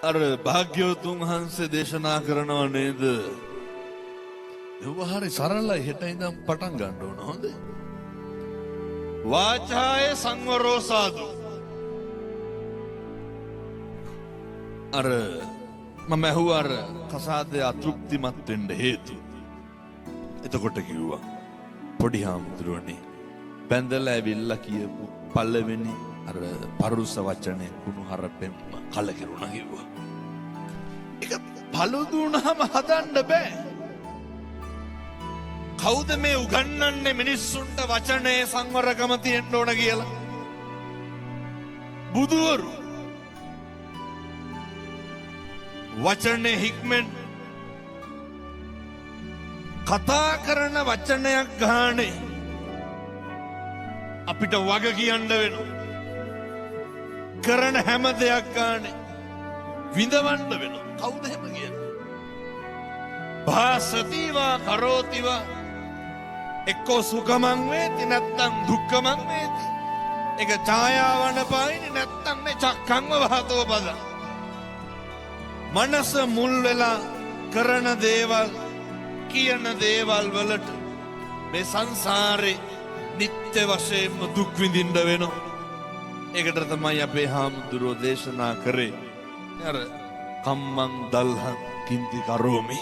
අර භාග්‍යවතුන් වහන්සේ දේශනා කරනව නේද? ඒවා හරි සරලයි. හෙට ඉඳන් පටන් ගන්න ඕන. හොඳේ. වාචාය සංවරෝ සාදු. අර මම ඇහුවා අර කසාදේ අතෘප්තිමත් වෙන්න හේතු. එතකොට කිව්වා පොඩි හාමුදුරුවනේ බැඳලා ඇවිල්ලා කියපු පළවෙනි අර පරුස වචනේ කුණු හරපෙන්ම කලකිරුණා කිව්වා. ඒක පළුදුනහම හදන්න බෑ. කවුද මේ උගන්වන්නේ මිනිස්සුන්ට වචනේ සංවරකම තියෙන්න ඕන කියලා? බුදුවරු. වචනේ හික්මෙන් කතා කරන වචනයක් ගානේ අපිට වග කියන්න වෙනවා. කරන හැම දෙයක් ගානේ විඳවන්න වෙනවා. කවුද එහෙම කියන්නේ? භාසතිවා කරෝතිවා එක්කෝ සුඛමං වේති නැත්තම් දුක්ඛමං වේති. ඒක ඡායාවන පායිනේ නැත්තම් මේ චක්ඛංව වහතෝ බද. මනස මුල් වෙලා කරන දේවල් කියන දේවල් වලට මේ සංසාරේ නිත්‍ය වශයෙන්ම දුක් විඳින්න වෙනවා. ඒකට තමයි අපේ හාමුදුරුවෝ දේශනා කරේ අර කම්මං දල්හං කිංති කරෝමි.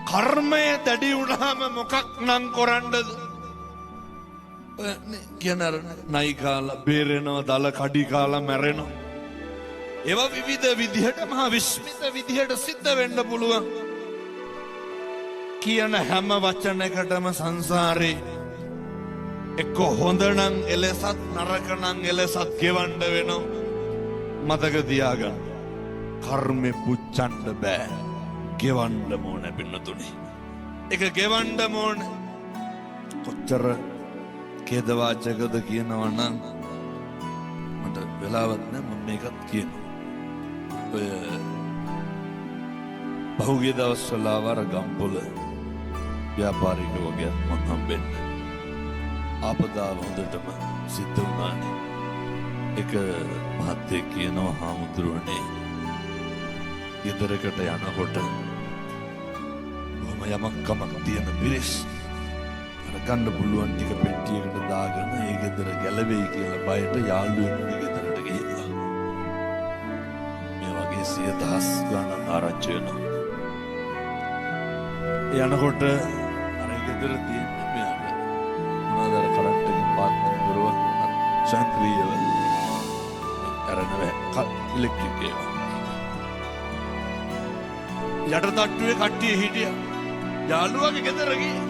කර්මය දැඩි වුණාම මොකක් නම් කරන්නද? කියන අර නයි කාලා බේරෙනවා, දල කඩි කාලා මැරෙනවා. ඒවා විවිධ විදිහට මහා විස්මිත විදිහට සිද්ධ වෙන්න පුළුවන්. කියන හැම වචනයකටම සංසාරේ එක්ක හොඳ නම් එලෙසත් නරක නම් එලෙසත් ගෙවන්න වෙනවා. මතක තියාගන්න. කර්මෙ පුච්චන්න බෑ. ගෙවන්න ඕන පින්නතුනේ. ඒක ගෙවන්න ඕන. කොච්චර කේදවාචකද කියනවා නම් මට වෙලාවක් නෑ මම මේකත් කියනවා. ඔය බහුගිය දවස්වල වර ගම්පොළ ව්‍යාපාරික වගේ මම හම්බෙන්න. ආපදාව හොඳටම සිද්ධ වුණානේ. එක මහත්තයෙක් කියනවා හාමුදුරුවනේ ගෙදරකට යනකොට බොහොම යමක් කමක් තියෙන මිනිස් අර ගන්න පුළුවන් ටික පෙට්ටියකට දාගෙන ඒ ගෙදර ගැලවෙයි කියලා බයට යාළුවෙකුගේ ගෙදරට ගිහිල්ලා මේ වගේ 100,000 ගණන් ආරංචි වෙනවා. යනකොට අර ගෙදර තියෙන මෙයාට මොනවාද කරන්ට් එකෙන් පාත් කරව සැන්ක්‍රියව අරනව ඉලෙක්ට්‍රික් ඒවා යට තට්ටුවේ කට්ටිය හිටියා. යාළුවාගේ ගෙදර ගියේ.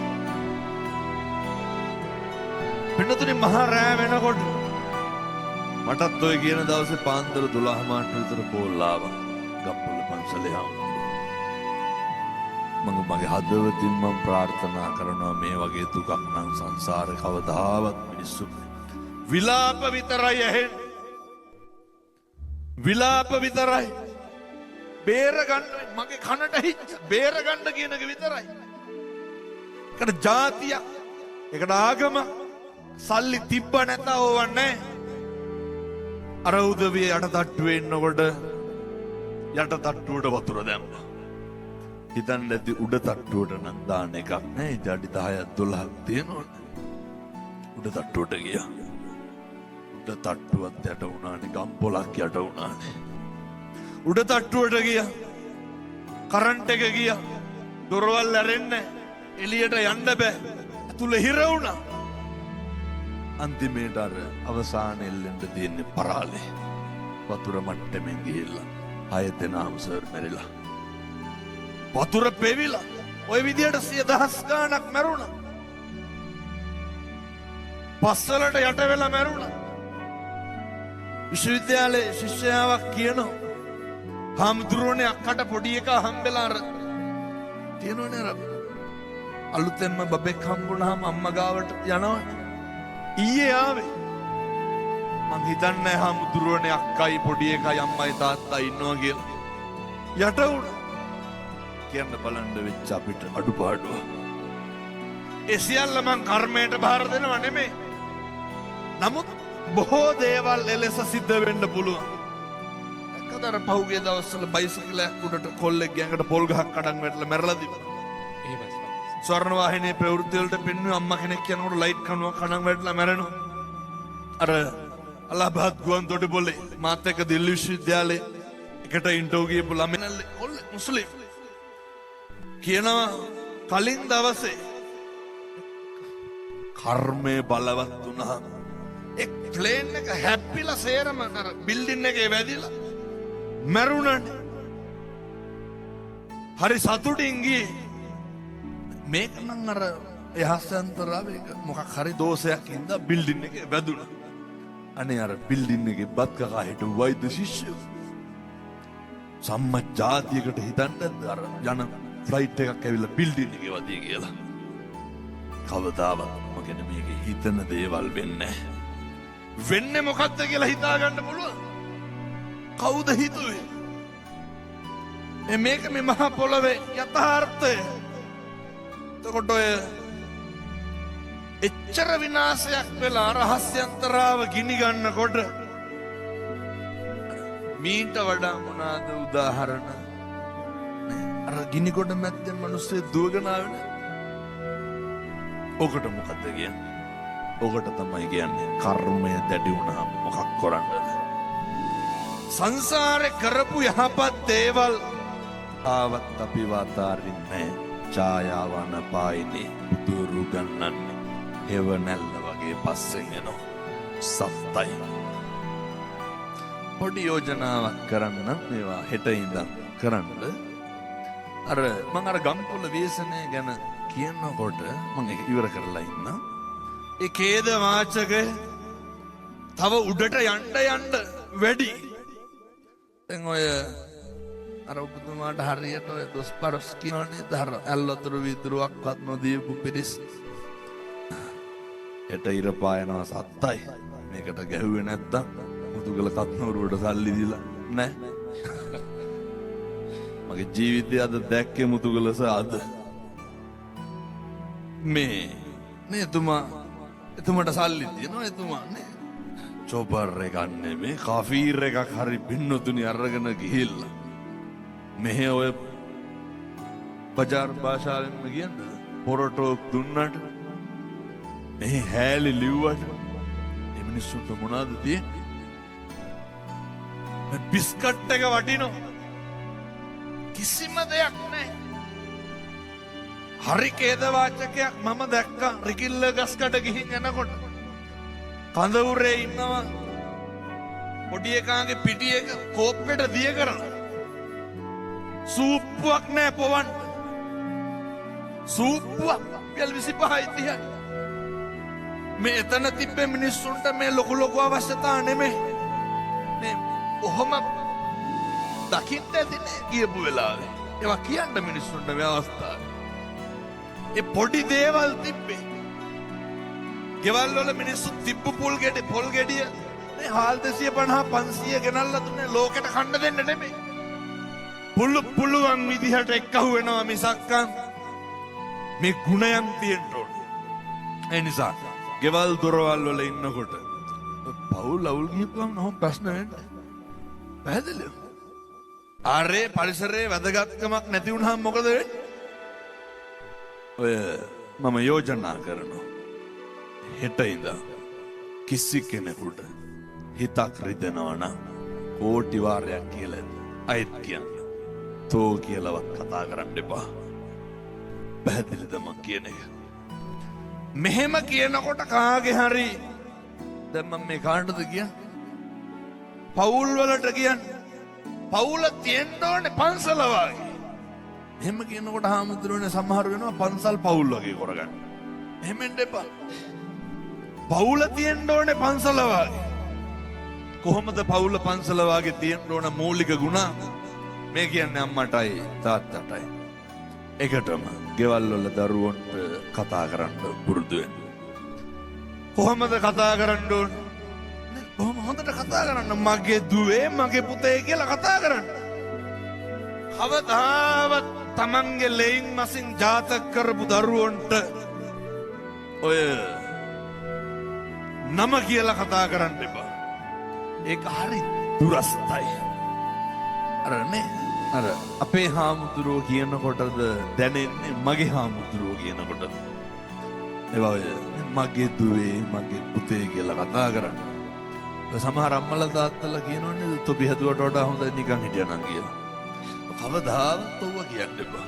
පින්නතුනේ මහා රෑ වෙනකොට මටත් ඔය කියන දවසේ පාන්දර 12 මාට විතර කෝල් ආවා. ගම්පොළ පන්සලේ මම මගේ හදවතින් මම ප්‍රාර්ථනා කරනවා මේ වගේ දුකක් නම් සංසාරේ කවදාවත් මිනිස්සු විලාප විතරයි ඇහෙන්නේ. විලාප විතරයි. බේර ගන්න මගේ කනට හිච්ච බේර ගන්න කියන එක විතරයි. ඒකට ජාතියක්, ඒකට ආගම, සල්ලි තිබ්බ නැත ඕවන්නේ. අර උදවිය යට තට්ටුවේ ඉන්නකොට යට තට්ටුවට වතුර දැම්මා. හිතන්න ඇති උඩ තට්ටුවට නම් දාන්න එකක් නෑ. ඉතින් අඩි 10ක් 12ක් තියෙනවනේ. උඩ තට්ටුවට ගියා. උඩ තට්ටුවත් යට වුණානේ. ගම්පොලක් යට වුණානේ. උඩ තට්ටුවට ගියා. කරන්ට් එක ගියා. දොරවල් ඇරෙන්නේ එළියට යන්න බෑ. ඇතුළේ හිර වුණා. අන්තිමේට අර අවසාන එල්ලෙන්න තියෙන්නේ පරාලේ. වතුර මට්ටමින් ගිහිල්ලා 6 දෙනාම සර් මැරිලා. වතුර පෙවිලා ඔය විදියට 100,000 ගාණක් මැරුණා. පස්සලට යට වෙලා මැරුණා. විශ්වවිද්‍යාලයේ ශිෂ්‍යාවක් කියනවා හාමුදුරුවනේ අක්කට පොඩි එකා හම්බෙලා අර තියෙනවනේ අර අලුතෙන්ම බබෙක් හම්බුනහම අම්මා ගාවට යනවනේ. ඊයේ ආවේ. මං හිතන්නේ හාමුදුරුවනේ අක්කයි පොඩි එකයි අම්මයි තාත්තයි ඉන්නවා කියලා. යට වුණා. කියන්න බලන්න වෙච්ච අපිට අඩුපාඩුව. ඒ සියල්ල මං කර්මයට බාර දෙනවා නෙමෙයි. නමුත් බොහෝ දේවල් එලෙස සිද්ධ වෙන්න පුළුවන්. දැක්කදර පහුගිය දවස්වල බයිසිකලයක් උඩට කොල්ලෙක් ගෑඟට පොල් ගහක් කඩන් වැටලා මැරලා තිබුණා. එහෙමයි ස්වාමීනි. ස්වර්ණ වාහිනියේ ප්‍රවෘත්ති වලට පෙන්වුවා අම්මා කෙනෙක් යනකොට ලයිට් කනුවක් කඩන් වැටලා මැරෙනවා. අර අලහබාද් ගුවන් තොටුපොළේ මාත් එක්ක දිල්ලි විශ්වවිද්‍යාලේ එකට ඉන්ටර්විව් ගියපු ළමයිනල්ලේ කොල්ලේ මුස්ලිම් කියනවා කලින් දවසේ කර්මය බලවත් වුණා. එක් ප්ලේන් එක හැප්පිලා සේරම අර බිල්ඩින් එකේ වැදිලා මැරුණානේ. හරි සතුටින් ගියේ. මේක නම් අර යහසන්තරාවේ මොකක් හරි දෝෂයක් හින්දා බිල්ඩින් එකේ වැදුණා. අනේ අර බිල්ඩින් එකේ බත් කකා හිටු වෛද්‍ය ශිෂ්‍යයෝ සම්මත ජාතියකට හිතන්නද අර යන ෆ්ලයිට් එකක් ඇවිල්ලා බිල්ඩින් එකේ වදී කියලා. කවදාවත් මගෙන මේක හිතන දේවල් වෙන්නේ වෙන්නේ මොකද්ද කියලා හිතා ගන්න පුළුවන්. කවුද හිතුවේ? මේක මේ මහා පොළවේ යථාර්ථය. එතකොට ඔය එච්චර විනාශයක් වෙලා රහස්‍යන්තරාව ගිනි ගන්නකොට මීට වඩා මොනවාද උදාහරණ? අර ගිනි කොට මැද්දෙන් මිනිස්සු දුවගෙන ආවනේ. ඔකට මොකද්ද කියන්නේ? ඔකට තමයි කියන්නේ කර්මය දැඩි වුණාම මොකක් කරන්නද? සංසාරේ කරපු යහපත් දේවල් ආවත් අපි වාතාරින්නේ ඡායාවන පායිනේ දුරු ගන්නන්නේ හෙවණැල්ල වගේ පස්සෙන් එනවා සත්තයි. පොඩි යෝජනාවක් කරන්න මේවා හෙට ඉඳන් කරන්න. අර මම අර ගම්පොළ ව්‍යසනය ගැන කියනකොට මම ඒක ඉවර කරලා ඉන්න. ඒ ඛේද වාචක තව උඩට යන්න වැඩි. දැන් ඔය අර ඔබතුමාට හරියට ඔය දොස්පරස් කියනනේ දර ඇල්ලතුරු විදුරුවක්වත් නොදීපු පිරිස්. හෙට ඉර පායනවා සත්තයි. මේකට ගැහුවේ නැත්තම් මුතුගල කත්නෝරුවට සල්ලි දීලා නෑ. මගේ ජීවිතය අද දැක්කේ මුතුගලස අද. මේ නේ එතුමාට සල්ලි තියෙනවා එතුමා නේ. චොපර් එකක් නෙමේ කෆීර් එකක් හරි පින්නතුනි අරගෙන ගිහිල්ලා. මෙහෙ ඔය බජාර් භාෂාවෙන්ම කියන්නේ පොරටෝක් දුන්නට මෙහි හැලි ලිව්වට මේ මිනිස්සුන්ට මොනවද තියෙන්නේ? මේ බිස්කට් එක වටිනෝ කිසිම දෙයක් නැහැ. හරි ඛේද වාචකයක් මම දැක්කා රිකිල්ල ගස්කට ගිහින් යනකොට. කඳවුරේ ඉන්නවා පොඩි එකාගේ පිටි එක කෝප්පෙට දිය කරලා. සූප්පුවක් නෑ පොවන්න. සූප්පුවක් රුපියල් 25යි 30යි. මේ එතන තිබ්බේ මිනිස්සුන්ට මේ ලොකු අවශ්‍යතා නෙමෙයි. මේ කොහොම දකින්න ඇතිනේ කියපු වෙලාවේ. ඒවා කියන්න මිනිස්සුන්ට මේ අවස්ථාවේ. ඒ පොඩි දේවල් තිබ්බේ. ගෙවල් වල මිනිස්සු තිබ්බු පොල් ගෙඩිය මේ හාල් 250 500 ගෙනල්ලා දුන්නේ ලෝකෙට කන්න දෙන්න නෙමෙයි. පුළුවන් විදිහට එක්කහුව වෙනවා මිසක් මේ ගුණයන් තියෙන්න ඕනේ. ඒ නිසා ගෙවල් දොරවල් වල ඉන්නකොට පවුල් අවුල් ගියපුවම නම් ප්‍රශ්න වෙන්නේ. පැහැදිලිද? ආරේ පරිසරයේ වැදගත්කමක් නැති වුණාම මොකද වෙන්නේ? ඔය මම යෝජනා කරනවා. හෙට ඉඳන් කිසි කෙනෙකුට හිතක් රිදෙනවා නම් කෝටි වාරයක් කියලා අයත් කියන්න. තෝ කියලාවත් කතා කරන්න එපා. පැහැදිලිද මං කියන එක? මෙහෙම කියනකොට කාගේ හරි දැන් මම මේ කාටද කියන්නේ? පවුල් වලට කියන්නේ. පවුල තියෙන්න ඕනේ පන්සල වගේ. එහෙම කියනකොට හාමුදුරුවනේ සමහර වෙනවා පන්සල් පවුල් වගේ කරගන්න. එහෙම එන්න එපා. පවුල තියෙන්න ඕනේ පන්සල වගේ. කොහොමද පවුල පන්සල වගේ තියෙන්න ඕන මූලික ගුණ? මේ කියන්නේ අම්මටයි තාත්තටයි. එකටම ගෙවල් වල දරුවන්ට කතා කරන්න පුරුදු වෙන්න. කොහොමද කතා කරන්න ඕන? කොහොම හොඳට කතා කරන්න මගේ දුවේ මගේ පුතේ කියලා කතා කරන්න. කවදාවත් තමන්ගේ ලෙයින් මසින් ජාතක කරපු දරුවන්ට ඔය නම කියලා කතා කරන්න එපා. ඒක හරි දුරස්තයි. අරනේ අර අපේ හාමුදුරුවෝ කියනකොටද දැනෙන්නේ මගේ හාමුදුරුවෝ කියනකොටද? ඒවා ඔය මගේ දුවේ මගේ පුතේ කියලා කතා කරන්නේ. සමහර අම්මලා තාත්තලා කියනවනේ තොපි හැදුවට වඩා හොඳයි නිකන් හිටියනම් කියලා. කවදාවත් ඔව්ව කියන්න එපා.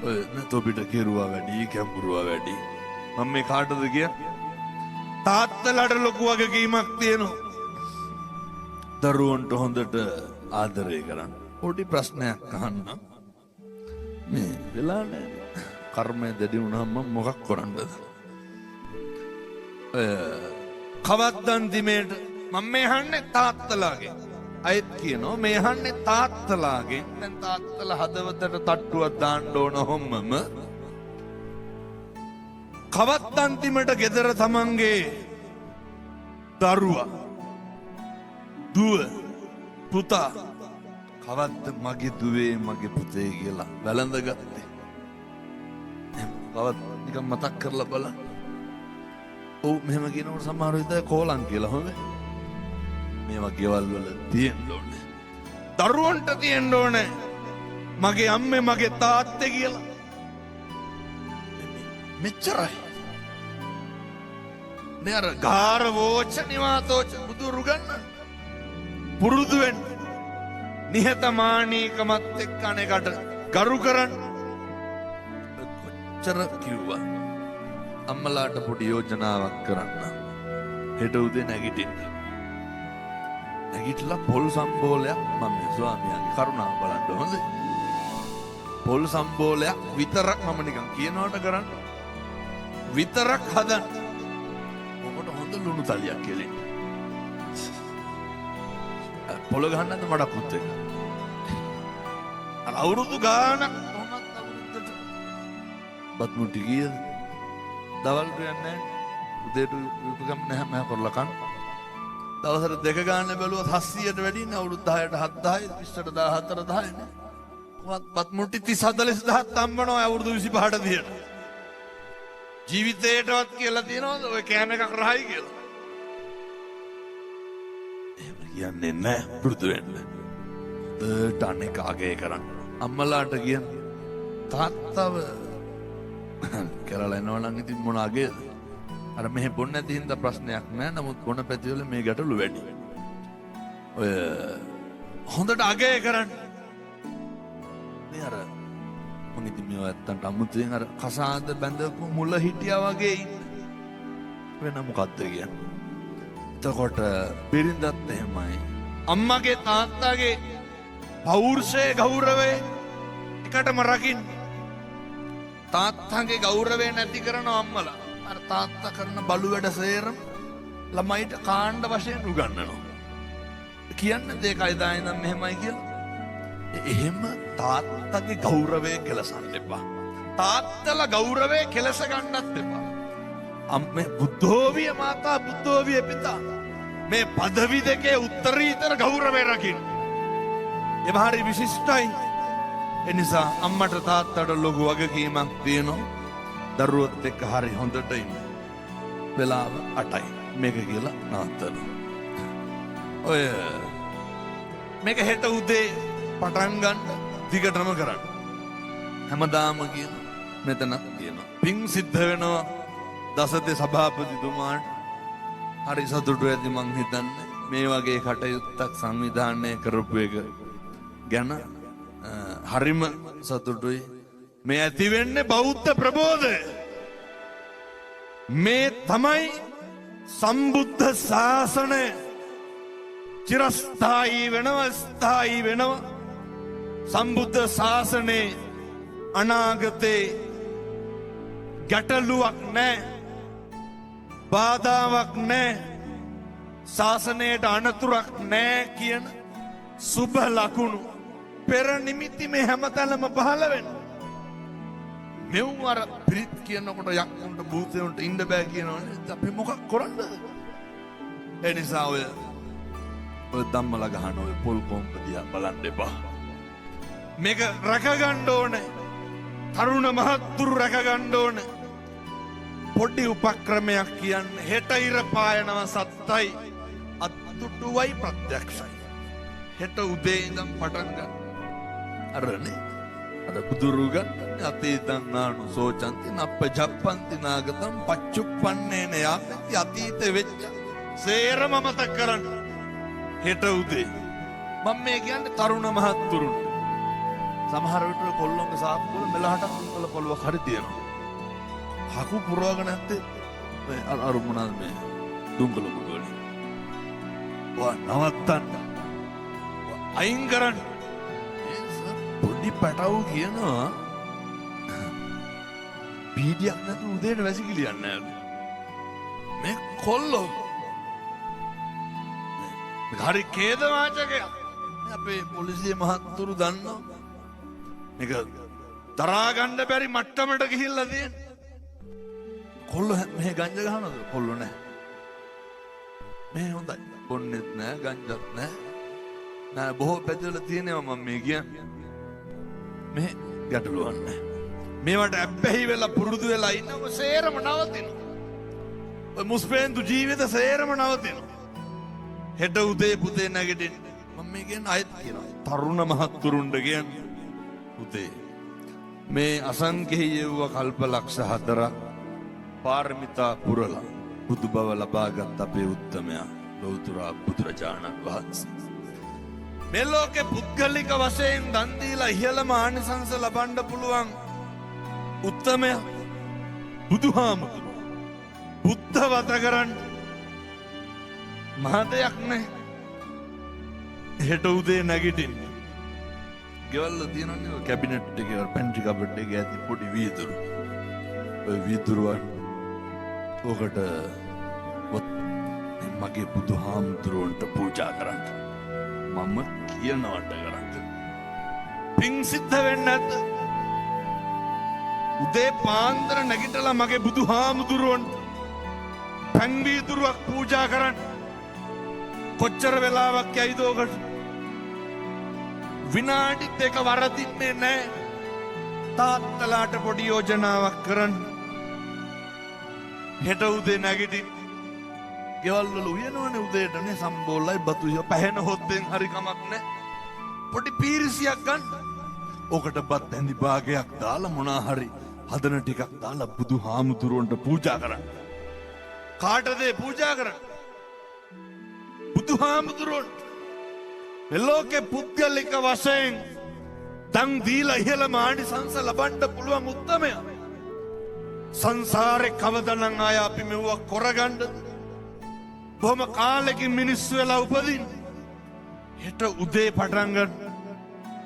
ඔය තොපිට කෙරුවා වැඩි, කැඹුරුවා වැඩි. මම මේ කාටද කියන්නේ? තාත්තලාට ලොකු වගකීමක් තියෙනවා. දරුවන්ට හොඳට ආදරය කරන්න. පොඩි ප්‍රශ්නයක් අහන්න. මේ වෙලා නැහැ. කර්මය දැඩි වුණාම මොකක් කරන්නද? කවද්දන්තිමේට මම මේ අහන්නේ තාත්තලාගෙන්. අයත් කියනවා මේ අහන්නේ තාත්තලාගෙන්. දැන් තාත්තලා හදවතට තට්ටුවක් දාන්න ඕන හැමම කවද්දන්තිමට ගෙදර තමන්ගේ දරුවා දුව පුතා කවද්ද මගේ දුවේ මගේ පුතේ කියලා වැළඳගත්තේ? කවද්ද නිකන් මතක් කරලා බලන්න. ඔව් මෙහෙම කියනකොට සමහර විට කෝලම් කියලා හොඳ. මේවා ගෙවල් වල තියෙන්න ඕනේ. දරුවන්ට තියෙන්න ඕනේ මගේ අම්මේ මගේ තාත්තේ කියලා. මෙච්චරයි. නේර ගාර වෝච නිවාතෝච බුදුරු ගන්න. පුරුදු වෙන්න. නිහතමානීකමත් එක්ක අනේකට ගරු කරන්න. කොච්චර කිව්වා. අම්මලාට පොඩි යෝජනාවක් කරන්න. හෙට උදේ නැගිටින්න. නැගිටලා පොල් සම්බෝලයක් මම ස්වාමියාගේ කරුණාව බලන්න හොඳ. පොල් සම්බෝලයක් විතරක් මම නිකන් කියනවට කරන්න. විතරක් හදන්න. ඔබට හොඳ ලුණු තලියක් කෙලින්න. පොළ ගහන්නද මඩකුත් එක. අර අවුරුදු ගානක් කොහොමත් අවුරුද්දට බත් මුට්ටි කීයද? දවල් කියන්නේ උදේට උපගම් නැහැ මම කරලා කන්න. දවසට දෙක ගන්න බැලුවත් 700ට වැඩි නේ අවුරුදු 10ට 7000 20ට 14 නේ. කොහොමත් බත් මුට්ටි 30 40000ක් හම්බනවා අවුරුදු 25ට දිහට. ජීවිතේටවත් කියලා තියනවද ඔය කෑම එකක් රහයි කියලා? එහෙම කියන්නේ නැහැ පුරුදු වෙන්න. ටන් එක අගය කරන්න. අම්මලාට කියන්න තාත්තව කරලා එනවා නම් ඉතින් මොන අගේද? අර මෙහෙ බොන්න නැති හින්දා ප්‍රශ්නයක් නැහැ. නමුත් බොන පැතිවල මේ ගැටලු වැඩි. ඔය හොඳට අගය කරන්න. මේ අර මම ඉතින් මේ ඇත්තන්ට අමුතුවෙන් අර කසාද බැඳපු මුල හිටියා වගේ ඉන්න. වෙන මොකද්ද කියන්නේ? එතකොට බිරිඳත් එහෙමයි. අම්මගේ තාත්තගේ පෞරුෂයේ ගෞරවය එකටම රකින්න. තාත්තගේ ගෞරවය නැති කරන අම්මලා අර තාත්තා කරන බලු වැඩ සේරම ළමයිට කාණ්ඩ වශයෙන් උගන්වනවා. කියන්නේ දෙකයි දායිනම් මෙහෙමයි කියලා. එහෙම තාත්තගේ ගෞරවය කෙලසන්න එපා. තාත්තලා ගෞරවය කෙලස ගන්නත් එපා. අම්මේ බුද්ධෝවිය මාතා බුද්ධෝවිය පිතා මේ පදවි දෙකේ උත්තරීතර ගෞරවය රකින්න. ඒව හරි විශිෂ්ටයි. එනිසා අම්මට තාත්තට ලොකු වගකීමක් තියෙනවා. දරුවොත් එක්ක හරි හොඳට ඉන්න. වෙලාව 8යි. මේක කියලා නවත්තන. ඔය මේක හෙට උදේ පටන් ගන්න දිගටම කරන්න. හැමදාම කියන මෙතනක් කියනවා. පිං සිද්ධ වෙනවා දසතේ සභාපතිතුමාට. හරි සතුටු ඇති මං හිතන්නේ මේ වගේ කටයුත්තක් සංවිධානය කරපු එක ගැන හරිම සතුටුයි. මේ ඇති වෙන්නේ බෞද්ධ ප්‍රබෝධය. මේ තමයි සම්බුද්ධ ශාසනය චිරස්ථායී වෙනවා ස්ථායී වෙනවා. සම්බුද්ධ ශාසනයේ අනාගතේ ගැටලුවක් නැහැ. බාධාවක් නැහැ. ශාසනයට අනතුරක් නැහැ කියන සුබ ලකුණු පෙර නිමිති මේ හැමතැනම පහළ වෙනවා. මෙව්වර පිරිත් කියනකොට යක්කුන්ට භූතයන්ට ඉන්න බෑ කියනවනේ. අපි මොකක් කරන්නද? ඒ නිසා ඔය ධම්මලා ගහන ඔය පොල් කොම්ප දිහා බලන්න එපා. මේක රැකගන්න ඕනේ. තරුණ මහත්තුරු රැකගන්න ඕනේ. පොඩි උපක්‍රමයක් කියන්නේ හෙට ඉර පායනව සත්තයි අත්තුටුවයි ප්‍රත්‍යක්ෂයි. හෙට උදේ ඉඳන් පටන් ගන්න. අරනේ අර බුදුරු ගන්න අතේ දන්නානු සෝචන්ති නප්ප ජප්පන්ති නාගතම් පච්චුප්පන්නේන යාපති අතීත වෙච්ච සේරම මතක් කරන්න. හෙට උදේ මම මේ කියන්නේ තරුණ මහත්තුරුන්ට. සමහර විට කොල්ලොන්ගේ සාප්පුවල මෙලහටක් උන්වල පොළොව හරි තියෙනවා. හකු පුරවගෙන නැත්තේ මේ අර මොනවාද මේ දුම්බල බුදුවලි. වා නවත්තන්න. අයින් කරන්න. පොඩි පැටවු කියනවා පීඩියක් නැතුව උදේට වැසිකිලියන්නේ නැහැ. මේ කොල්ලෝ හරි ඛේද වාචකයක්. අපේ පොලිසිය මහත්තුරු දන්නවා. මේක දරා ගන්න බැරි මට්ටමට ගිහිල්ලා තියෙන්නේ. කොල්ලෝ මේ ගංජා ගහනවද? කොල්ලෝ නැහැ. මේ හොඳයි. බොන්නෙත් නැහැ, ගංජාත් නැහැ. නෑ බොහෝ පැතිවල තියෙනවා මම මේ කියන්නේ. මේ ගැටලුවක් නැහැ. මේවට ඇබ්බැහි වෙලා පුරුදු වෙලා ඉන්නව සේරම නවතිනවා. ඔය මුස්පේන්තු ජීවිත සේරම නවතිනවා. හෙට උදේ පුතේ නැගිටින්න මම මේ කියන්නේ අයත් කියනවා. තරුණ මහත්තුරුන්ට කියන්නේ උදේ මේ අසංකේය වූ කල්ප ලක්ෂ 4ක් පාරමිතා පුරලා බුදු බව ලබාගත් අපේ උත්තමයා ලෞතර බුදුරජාණන් වහන්සේ මේ ලෝකේ පුද්ගලික වශයෙන් දන් දීලා ඉහළම ආනිසංස ලබන්න පුළුවන් උත්තමයා බුදුහාමුදුරුවෝ. බුද්ධ වත කරන්න මහ දෙයක් නැහැ. හෙට උදේ නැගිටින්න ගෙවල්ල තියෙනවනේ කැබිනට් එකේ පැන්ට්‍රි කබඩ් එකේ ඇති පොඩි වීදුරු. ඔය වීදුරුවන් ඔකට මගේ බුදුහාමුදුරුවන්ට පූජා කරන්න. මම කියනවට කරන්න. පිං සිද්ධ වෙන්නේ නැද්ද? උදේ පාන්දර නැගිටලා මගේ බුදුහාමුදුරුවන්ට පැන් වීදුරුවක් පූජා කරන්න. කොච්චර වෙලාවක් යයිද ඔකට? විනාඩි 2 වරදින්නේ නැහැ. තාත්තලාට පොඩි යෝජනාවක් කරන්න. හෙට උදේ නැගිටින්න. ගෙවල් වල උයනවනේ උදේට නේ සම්බෝලයි බතුය පැහැෙන හොද්දෙන් හරි කමක් නැහැ. පොඩි පීරිසියක් ගන්න. ඔකට බත් ඇඳි භාගයක් දාලා මොනා හරි හදන ටිකක් දාලා බුදුහාමුදුරුවන්ට පූජා කරන්න. කාටද පූජා කරන්න? බුදුහාමුදුරුවන්ට. මේ ලෝකේ පුද්ගලික වශයෙන් දන් දීලා ඉහළම ආනිසංස ලබන්න පුළුවන් උත්තමයා. සංසාරේ කවදානම් ආය අපි මෙව කරගන්නද? බොහොම කාලෙකින් මිනිස්සු වෙලා උපදින්න. හෙට උදේ පටන් ගන්න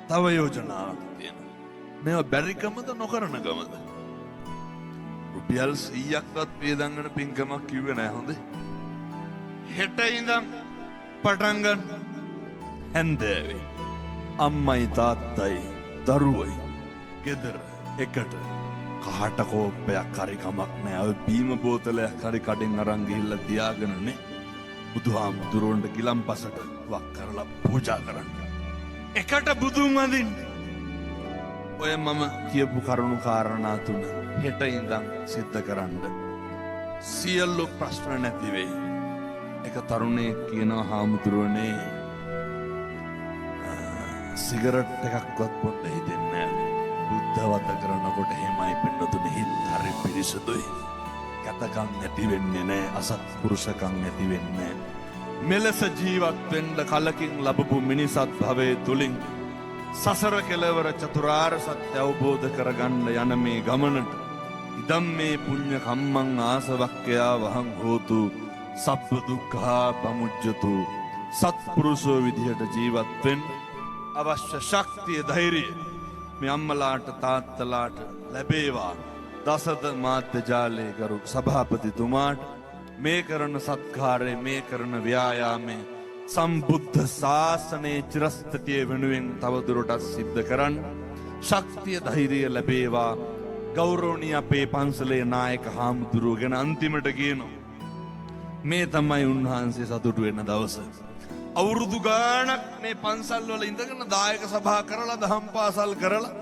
තව යෝජනාවක් තියෙනවා. මේවා බැරිකමද නොකරනකමද? රුපියල් 100ක්වත් පියදංගන පින්කමක් කිව්වේ නැහැ හොඳේ. හෙට ඉඳන් පටන් ගන්න හැන්දෑවේ අම්මයි තාත්තයි දරුවයි ගෙදර එකට කහට කෝප්පයක් හරි කමක් නැහැ. ඔය බීම බෝතලයක් හරි කඩෙන් අරන් ගිහිල්ලා තියාගෙනනේ බුදුහාමුදුරුවන්ට ගිලම්පසට වක් කරලා පූජා කරන්න. එකට බුදුන් වඳින්න. ඔය මම කියපු කරුණු කාරණා 3 හෙට ඉඳන් සිද්ධ කරන්න. සියලු ප්‍රශ්න නැති වෙයි. එක තරුණයෙක් කියනවා හාමුදුරුවනේ සිගරට් එකක්වත් පොඩ්ඩ හිතෙන්නේ නැහැ. බුද්ධ වත කරනකොට එහෙමයි පින්නතුනේ හිත හරි පිරිසුදුයි. කතකම් නැති වෙන්නේ නැහැ. අසත්පුරුෂකම් නැති වෙන්නේ නැහැ. මෙලෙස ජීවත් වෙන්න කලකින් ලැබපු මිනිසත් භවයේ තුලින් සසර කෙලවර චතුරාර්ය සත්‍ය අවබෝධ කරගන්න යන මේ ගමනට ඉදම් මේ පුඤ්ඤ කම්මං ආසවක්ඛයා වහං හෝතු සබ්බ දුක්ඛා පමුජ්ජතු. සත්පුරුෂෝ විදිහට ජීවත් වෙන්න අවශ්‍ය ශක්තිය ධෛර්යය මේ අම්මලාට තාත්තලාට ලැබේවා. දසද මාධ්‍ය ජාලයේ ගරු සභාපතිතුමාට මේ කරන සත්කාරය මේ කරන ව්‍යායාමයේ සම්බුද්ධ ශාසනයේ චිරස්ථිතිය වෙනුවෙන් තවදුරටත් සිද්ධ කරන්න ශක්තිය ධෛර්යය ලැබේවා. ගෞරවනීය අපේ පන්සලේ නායක හාමුදුරුවෝ ගැන අන්තිමට කියනවා මේ තමයි උන්වහන්සේ සතුටු වෙන දවස. අවුරුදු ගාණක් මේ පන්සල් වල ඉඳගෙන දායක සභා කරලා දහම් පාසල් කරලා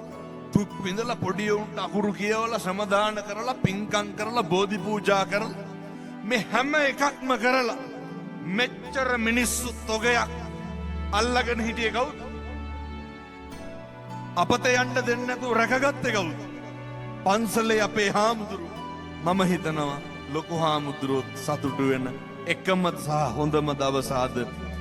දුක් විඳලා පොඩි උන්ට අකුරු කියවලා සමදාන කරලා පින්කම් කරලා බෝධි පූජා කරලා මේ හැම එකක්ම කරලා මෙච්චර මිනිස්සු තොගයක් අල්ලගෙන හිටියේ කවුද? අපත යන්න දෙන්නේ නැතුව රැකගත්තේ කවුද? පන්සලේ අපේ හාමුදුරු. මම හිතනවා ලොකු හාමුදුරුවොත් සතුටු වෙන එකම සහ හොඳම දවස අද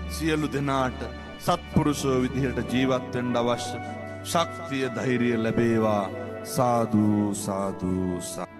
සියලු දෙනාට සත්පුරුෂෝ විදිහට ජීවත් වෙන්න අවශ්‍ය ශක්තිය ධෛර්යය ලැබේවා. සාදු සාදු සාදු.